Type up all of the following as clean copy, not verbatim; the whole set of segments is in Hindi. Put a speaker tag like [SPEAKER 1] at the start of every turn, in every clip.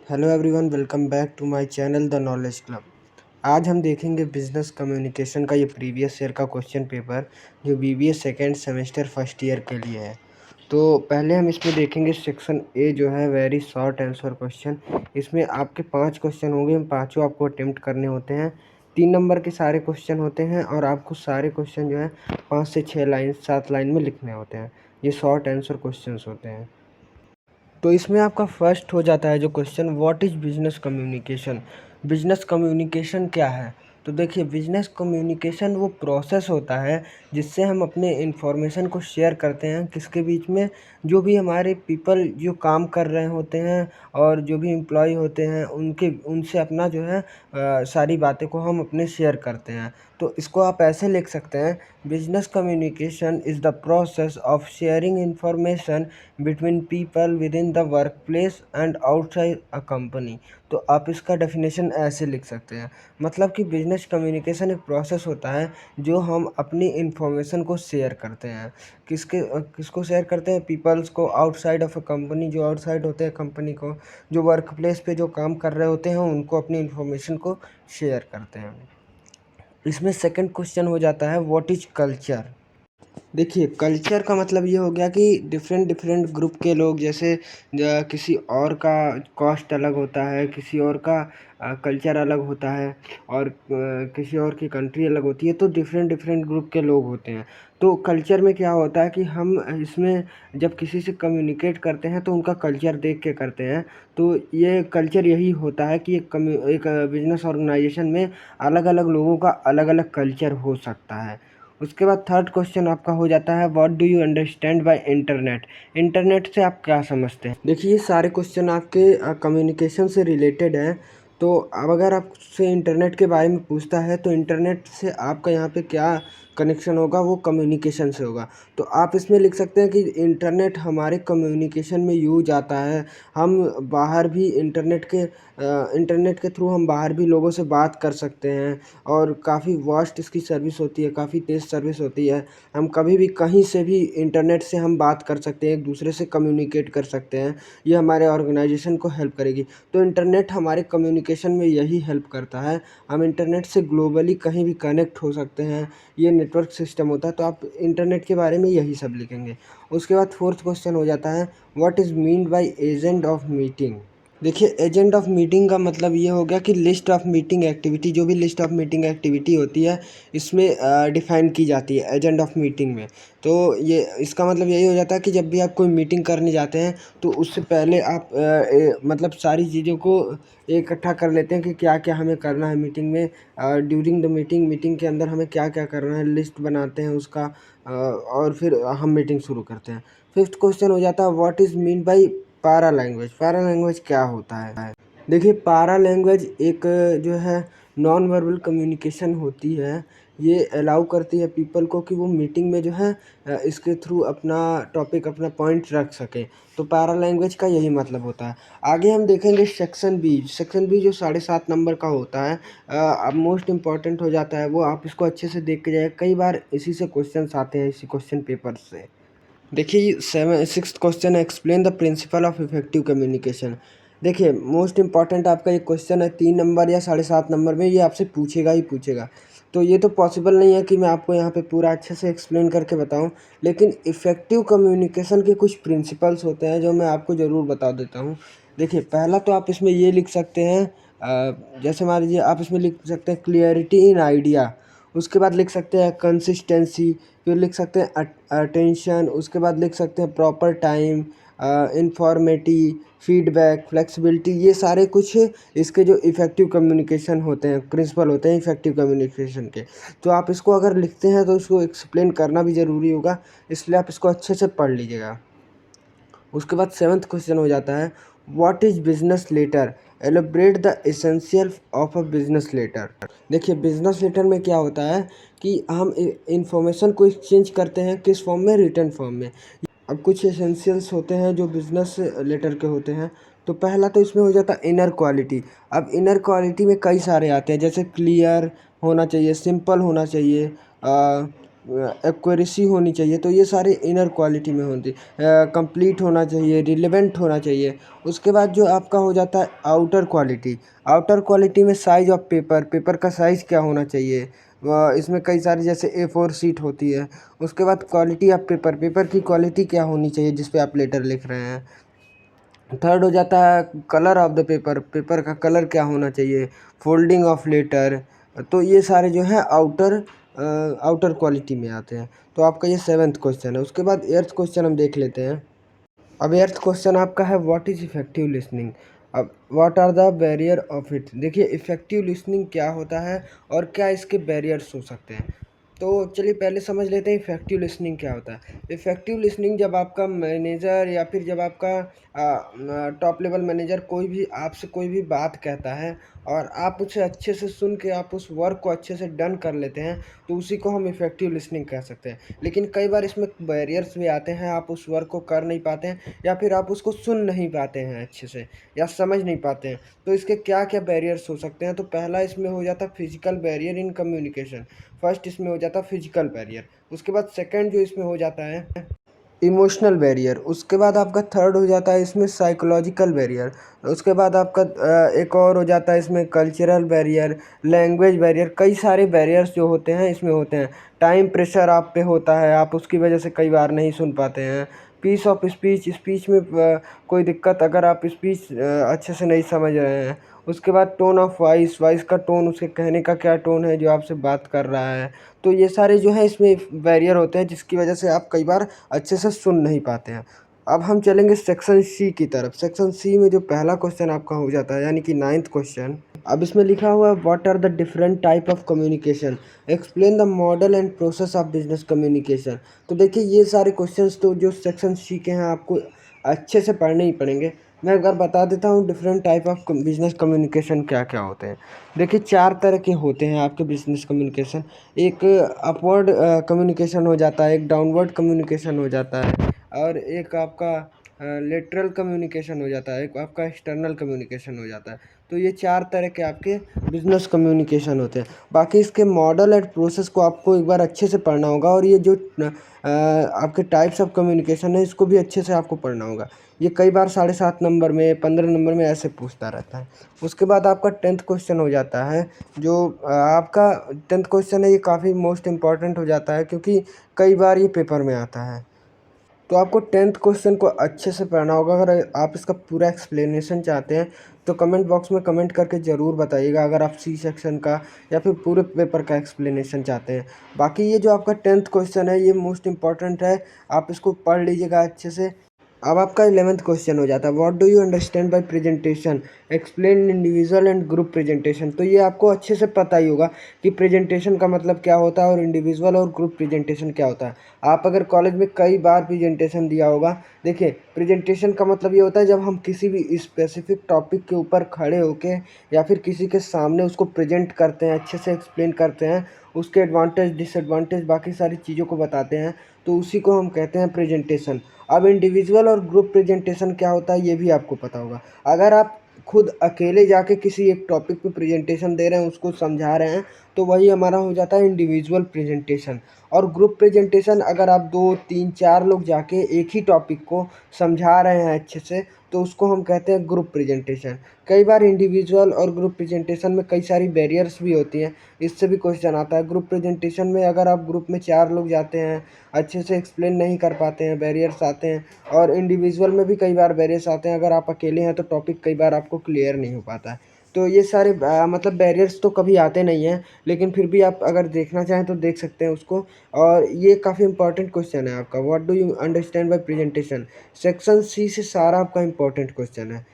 [SPEAKER 1] Hello everyone, welcome back to my channel the knowledge club. आज हम देखेंगे बिजनेस कम्युनिकेशन का ये प्रीवियस ईयर का क्वेश्चन पेपर जो BBA second semester first year के लिए है। तो पहले हम इसमें देखेंगे सेक्शन ए जो है वेरी शॉर्ट आंसर क्वेश्चन। इसमें आपके 5 क्वेश्चन होंगे, पाँचों आपको अटेम्प्ट करने होते हैं। 3 नंबर के सारे क्वेश्चन होते हैं और आपको सारे क्वेश्चन जो है 5 से 6 लाइन 7 लाइन में लिखने होते हैं। ये शॉर्ट आंसर क्वेश्चन होते हैं। तो इसमें आपका फर्स्ट हो जाता है जो question, what is business communication. Business communication क्या है? तो देखिए, बिजनेस कम्युनिकेशन वो प्रोसेस होता है जिससे हम अपने इंफॉर्मेशन को शेयर करते हैं किसके बीच में, जो भी हमारे पीपल जो काम कर रहे होते हैं और जो भी एम्प्लॉय होते हैं उनसे अपना जो है सारी बातें को हम अपने शेयर करते हैं। तो इसको आप ऐसे लिख सकते हैं, business communication is the process of sharing information between people with in the work place and outside a company. तो आप इसका डेफिनेशन ऐसे लिख सकते हैं, मतलब कि बिजनेस कम्युनिकेशन एक प्रोसेस होता है जो हम अपनी इंफॉर्मेशन को शेयर करते हैं। किसको शेयर करते हैं? पीपल्स को, आउटसाइड ऑफ अ कंपनी, जो आउटसाइड होते हैं कंपनी को, जो वर्क प्लेस पे जो काम कर रहे होते हैं उनको अपनी इंफॉर्मेशन को शेयर करते हैं। इसमें सेकंड क्वेश्चन हो जाता है, व्हाट इज कल्चर। देखिए, कल्चर का मतलब ये हो गया कि डिफरेंट डिफरेंट ग्रुप के लोग, जैसे किसी और का कास्ट अलग होता है, किसी और का कल्चर अलग होता है और किसी और की कंट्री अलग होती है, तो डिफरेंट डिफरेंट ग्रुप के लोग होते हैं। तो कल्चर में क्या होता है कि हम इसमें जब किसी से कम्युनिकेट करते हैं तो उनका कल्चर देख के करते हैं। तो ये कल्चर यही होता है कि एक बिजनेस ऑर्गेनाइजेशन में अलग अलग लोगों का अलग अलग कल्चर हो सकता है। उसके बाद थर्ड क्वेश्चन आपका हो जाता है, what do you understand bye internet. Internet से आप क्या समझते हैं? देखिए, ये सारे क्वेश्चन आपके कम्युनिकेशन से रिलेटेड हैं। तो अब अगर आपसे इंटरनेट के बारे में पूछता है तो इंटरनेट से आपका यहाँ पे क्या कनेक्शन होगा, वो कम्युनिकेशन से होगा। तो आप इसमें लिख सकते हैं कि इंटरनेट हमारे कम्युनिकेशन में यूज आता है। हम बाहर भी इंटरनेट के थ्रू हम बाहर भी लोगों से बात कर सकते हैं और काफ़ी वास्ट इसकी सर्विस होती है, काफ़ी तेज़ सर्विस होती है। हम कभी भी कहीं से भी इंटरनेट से हम बात कर सकते हैं, एक दूसरे से कम्युनिकेट कर सकते हैं। ये हमारे ऑर्गेनाइजेशन को हेल्प करेगी। तो इंटरनेट हमारे कम्युनिकेशन में यही हेल्प करता है। हम इंटरनेट से ग्लोबली कहीं भी कनेक्ट हो सकते हैं। ये नेटवर्क सिस्टम होता है। तो आप इंटरनेट के बारे में यही सब लिखेंगे। उसके बाद फोर्थ क्वेश्चन हो जाता है, what is meant by agent of meeting. देखिए, एजेंड ऑफ मीटिंग का मतलब ये हो गया कि लिस्ट ऑफ मीटिंग एक्टिविटी, जो भी लिस्ट ऑफ मीटिंग एक्टिविटी होती है इसमें डिफाइन की जाती है एजेंड ऑफ मीटिंग में। तो ये इसका मतलब यही हो जाता है कि जब भी आप कोई मीटिंग करने जाते हैं तो उससे पहले आप मतलब सारी चीज़ों को इकट्ठा कर लेते हैं कि क्या क्या हमें करना है मीटिंग में। ड्यूरिंग द मीटिंग के अंदर हमें क्या क्या करना है, लिस्ट बनाते हैं उसका और फिर हम मीटिंग शुरू करते हैं। फिफ्थ क्वेश्चन हो जाता है, व्हाट इज़ मीन बाई पारा लैंग्वेज। पारा लैंग्वेज क्या होता है? देखिए, पारा लैंग्वेज एक जो है नॉन वर्बल कम्युनिकेशन होती है। ये अलाउ करती है पीपल को कि वो मीटिंग में जो है इसके थ्रू अपना टॉपिक, अपना पॉइंट रख सके। तो पारा लैंग्वेज का यही मतलब होता है। आगे हम देखेंगे सेक्शन बी। सेक्शन बी जो 7.5 नंबर का होता है, अब मोस्ट इम्पॉर्टेंट हो जाता है वो। आप इसको अच्छे से देख के जाइए, कई बार इसी से क्वेश्चंस आते हैं, इसी क्वेश्चन पेपर से। देखिए, सिक्स्थ क्वेश्चन है, explain the principle of effective communication. देखिए, मोस्ट इंपॉर्टेंट आपका ये क्वेश्चन है, 3 नंबर या 7.5 नंबर में ये आपसे पूछेगा ही पूछेगा। तो ये तो पॉसिबल नहीं है कि मैं आपको यहाँ पे पूरा अच्छे से एक्सप्लेन करके बताऊँ, लेकिन इफ़ेक्टिव कम्युनिकेशन के कुछ प्रिंसिपल्स होते हैं जो मैं आपको ज़रूर बता देता हूँ। देखिए, पहला तो आप इसमें ये लिख सकते हैं, जैसे मान लीजिए आप इसमें लिख सकते हैं क्लियरिटी इन आइडिया। उसके बाद लिख सकते हैं कंसिस्टेंसी, फिर लिख सकते हैं अटेंशन, उसके बाद लिख सकते हैं proper time, informative, feedback, flexibility. ये सारे कुछ इसके जो इफ़ेक्टिव कम्युनिकेशन होते हैं, प्रिंसिपल होते हैं इफ़ेक्टिव कम्युनिकेशन के। तो आप इसको अगर लिखते हैं तो इसको एक्सप्लेन करना भी ज़रूरी होगा, इसलिए आप इसको अच्छे से पढ़ लीजिएगा। उसके बाद 7th क्वेश्चन हो जाता है, what is business letter, elaborate the essential of a business letter. देखिए, बिजनेस लेटर में क्या होता है कि हम इंफॉर्मेशन को एक्सचेंज करते हैं किस फॉर्म में, रिटर्न फॉर्म में। अब कुछ एसेंशियल्स होते हैं जो बिजनेस लेटर के होते हैं। तो पहला तो इसमें हो जाता है इनर क्वालिटी। अब इनर क्वालिटी में कई सारे आते हैं, जैसे क्लियर होना चाहिए, सिंपल होना चाहिए, एक्यूरेसी होनी चाहिए, तो ये सारे इनर क्वालिटी में होती है। कंप्लीट होना चाहिए, रिलेवेंट होना चाहिए। उसके बाद जो आपका हो जाता है आउटर क्वालिटी। आउटर क्वालिटी में साइज़ ऑफ पेपर, पेपर का साइज़ क्या होना चाहिए। इसमें कई सारी जैसे A4 शीट होती है। उसके बाद क्वालिटी ऑफ पेपर, पेपर की क्वालिटी क्या होनी चाहिए जिस पे आप लेटर लिख रहे हैं। थर्ड हो जाता है colour of the paper, paper का कलर क्या होना चाहिए। Folding of letter. तो ये सारे जो है आउटर क्वालिटी में आते हैं। तो आपका ये 7th क्वेश्चन है। उसके बाद 8th क्वेश्चन हम देख लेते हैं। अब 8th क्वेश्चन आपका है व्हाट इज़ इफेक्टिव लिसनिंग। अब what are the barrier of it. देखिए इफेक्टिव लिसनिंग क्या होता है और क्या इसके बैरियर्स हो सकते हैं। तो चलिए पहले समझ लेते हैं इफेक्टिव लिसनिंग क्या होता है। इफेक्टिव लिसनिंग जब आपका मैनेजर या फिर जब आपका टॉप लेवल मैनेजर कोई भी आपसे कोई भी बात कहता है और आप उसे अच्छे से सुन के आप उस वर्क को अच्छे से डन कर लेते हैं, तो उसी को हम इफेक्टिव लिसनिंग कह सकते हैं। लेकिन कई बार इसमें बैरियर्स भी आते हैं, आप उस वर्क को कर नहीं पाते हैं या फिर आप उसको सुन नहीं पाते हैं अच्छे से या समझ नहीं पाते हैं। तो इसके क्या क्या बैरियर्स हो सकते हैं। तो पहला इसमें हो जाता है physical barrier in communication. First इसमें हो जाता है फिजिकल बैरियर। उसके बाद सेकंड जो इसमें हो जाता है इमोशनल बैरियर। उसके बाद आपका थर्ड हो जाता है इसमें साइकोलॉजिकल बैरियर। उसके बाद आपका एक और हो जाता है इसमें कल्चरल बैरियर, लैंग्वेज बैरियर। कई सारे बैरियर्स जो होते हैं इसमें होते हैं। टाइम प्रेशर आप पे होता है, आप उसकी वजह से कई बार नहीं सुन पाते हैं। पीस ऑफ स्पीच, स्पीच में कोई दिक्कत अगर आप स्पीच अच्छे से नहीं समझ रहे हैं। उसके बाद टोन ऑफ वॉइस, वॉइस का टोन, उसके कहने का क्या टोन है जो आपसे बात कर रहा है। तो ये सारे जो है इसमें बैरियर होते हैं जिसकी वजह से आप कई बार अच्छे से सुन नहीं पाते हैं। अब हम चलेंगे सेक्शन सी की तरफ। सेक्शन सी में जो पहला क्वेश्चन आपका हो जाता है यानी कि 9th क्वेश्चन। अब इसमें लिखा हुआ है what are the different type of communication, explain the model and process of business communication. तो देखिए ये सारे क्वेश्चंस तो जो सेक्शन सी के हैं आपको अच्छे से पढ़ने ही पड़ेंगे। मैं अगर बता देता हूँ different type of business communication क्या क्या होते हैं। देखिए 4 तरह के होते हैं आपके बिजनेस कम्युनिकेशन। एक अपवर्ड कम्युनिकेशन हो जाता है, एक डाउनवर्ड कम्युनिकेशन हो जाता है और एक आपका लेटरल कम्युनिकेशन हो जाता है, एक आपका एक्सटर्नल कम्युनिकेशन हो जाता है। तो ये 4 तरह के आपके बिजनेस कम्युनिकेशन होते हैं। बाकी इसके मॉडल एंड प्रोसेस को आपको एक बार अच्छे से पढ़ना होगा और ये जो आपके टाइप्स ऑफ कम्युनिकेशन है इसको भी अच्छे से आपको पढ़ना होगा। ये कई बार 7.5 नंबर में, 15 नंबर में ऐसे पूछता रहता है। उसके बाद आपका 10th क्वेश्चन हो जाता है जो आपका 10th क्वेश्चन है, ये काफ़ी मोस्ट इम्पॉर्टेंट हो जाता है क्योंकि कई बार ये पेपर में आता है। तो आपको 10th क्वेश्चन को अच्छे से पढ़ना होगा। अगर आप इसका पूरा एक्सप्लेनेशन चाहते हैं तो कमेंट बॉक्स में कमेंट करके ज़रूर बताइएगा, अगर आप सी सेक्शन का या फिर पूरे पेपर का एक्सप्लेनेशन चाहते हैं। बाकी ये जो आपका 10th क्वेश्चन है ये मोस्ट इम्पॉर्टेंट है, आप इसको पढ़ लीजिएगा अच्छे से। अब आपका 11th क्वेश्चन हो जाता है what do you understand by presentation, explain individual and group presentation. तो ये आपको अच्छे से पता ही होगा कि प्रेजेंटेशन का मतलब क्या होता है और इंडिविजुअल और ग्रुप प्रेजेंटेशन क्या होता है। आप अगर कॉलेज में कई बार प्रेजेंटेशन दिया होगा। देखिए प्रेजेंटेशन का मतलब ये होता है जब हम किसी भी स्पेसिफिक टॉपिक के ऊपर खड़े होके या फिर किसी के सामने उसको प्रेजेंट करते हैं, अच्छे से एक्सप्लेन करते हैं, उसके एडवांटेज डिसएडवांटेज बाकी सारी चीज़ों को बताते हैं, तो उसी को हम कहते हैं प्रेजेंटेशन। अब इंडिविजुअल और ग्रुप प्रेजेंटेशन क्या होता है ये भी आपको पता होगा। अगर आप खुद अकेले जाके किसी एक टॉपिक पे प्रेजेंटेशन दे रहे हैं, उसको समझा रहे हैं, तो वही हमारा हो जाता है इंडिविजुअल प्रेजेंटेशन। और ग्रुप प्रेजेंटेशन अगर आप 2, 3, 4 लोग जाके एक ही टॉपिक को समझा रहे हैं अच्छे से, तो उसको हम कहते हैं ग्रुप प्रेजेंटेशन। कई बार इंडिविजुअल और ग्रुप प्रेजेंटेशन में कई सारी बैरियर्स भी होती हैं, इससे भी क्वेश्चन आता है। ग्रुप प्रेजेंटेशन में अगर आप ग्रुप में 4 लोग जाते हैं, अच्छे से एक्सप्लेन नहीं कर पाते हैं, बैरियर्स आते हैं। और इंडिविजुअल में भी कई बार बैरियर्स आते हैं, अगर आप अकेले हैं तो टॉपिक कई बार आपको क्लियर नहीं हो पाता है। तो ये सारे मतलब बैरियर्स तो कभी आते नहीं हैं, लेकिन फिर भी आप अगर देखना चाहें तो देख सकते हैं उसको। और ये काफ़ी इंपॉर्टेंट क्वेश्चन है आपका what do you understand by presentation. Section C से सारा आपका इंपॉर्टेंट क्वेश्चन है।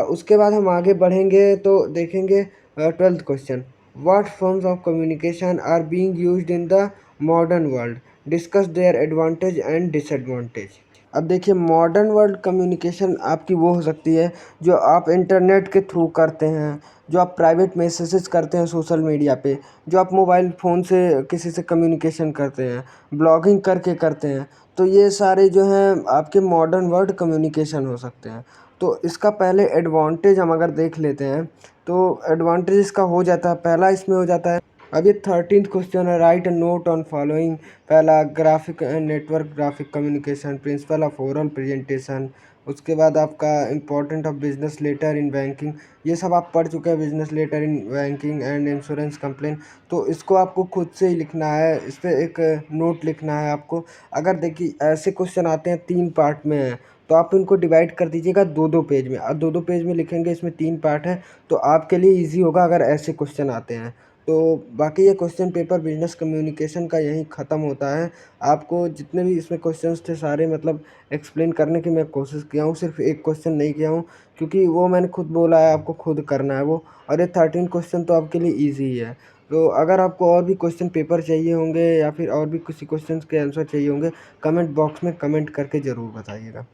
[SPEAKER 1] उसके बाद हम आगे बढ़ेंगे तो देखेंगे 12th question what forms of communication are being used in the modern world, discuss their advantage and disadvantage. अब देखिए मॉडर्न वर्ल्ड कम्युनिकेशन आपकी वो हो सकती है जो आप इंटरनेट के थ्रू करते हैं, जो आप प्राइवेट मैसेजेस करते हैं सोशल मीडिया पे, जो आप मोबाइल फ़ोन से किसी से कम्युनिकेशन करते हैं, ब्लॉगिंग करके करते हैं। तो ये सारे जो हैं आपके मॉडर्न वर्ल्ड कम्युनिकेशन हो सकते हैं। तो इसका पहले एडवांटेज हम अगर देख लेते हैं तो एडवांटेज इसका हो जाता है, पहला इसमें हो जाता है अब ये 13th क्वेश्चन है, write a note on following. पहला graphic and network graphic communication, principle of oral presentation. उसके बाद आपका important of business letter in banking, ये सब आप पढ़ चुके हैं, business letter in banking and insurance complain. तो इसको आपको खुद से ही लिखना है, इस पर एक नोट लिखना है आपको। अगर देखिए ऐसे क्वेश्चन आते हैं 3 पार्ट में हैं, तो आप इनको डिवाइड कर दीजिएगा 2-2 पेज में। अब 2-2 पेज में लिखेंगे, इसमें 3 पार्ट है, तो आपके लिए ईजी होगा अगर ऐसे क्वेश्चन आते हैं। तो बाकी ये क्वेश्चन पेपर बिजनेस कम्युनिकेशन का यहीं ख़त्म होता है। आपको जितने भी इसमें क्वेश्चंस थे सारे मतलब एक्सप्लेन करने की मैं कोशिश किया हूँ, सिर्फ एक क्वेश्चन नहीं किया हूँ, क्योंकि वो मैंने खुद बोला है आपको खुद करना है वो। और ये 13 क्वेश्चन तो आपके लिए ईजी ही है। तो अगर आपको और भी क्वेश्चन पेपर चाहिए होंगे या फिर और भी किसी क्वेश्चन के आंसर चाहिए होंगे, कमेंट बॉक्स में कमेंट करके ज़रूर बताइएगा।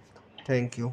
[SPEAKER 1] Thank you.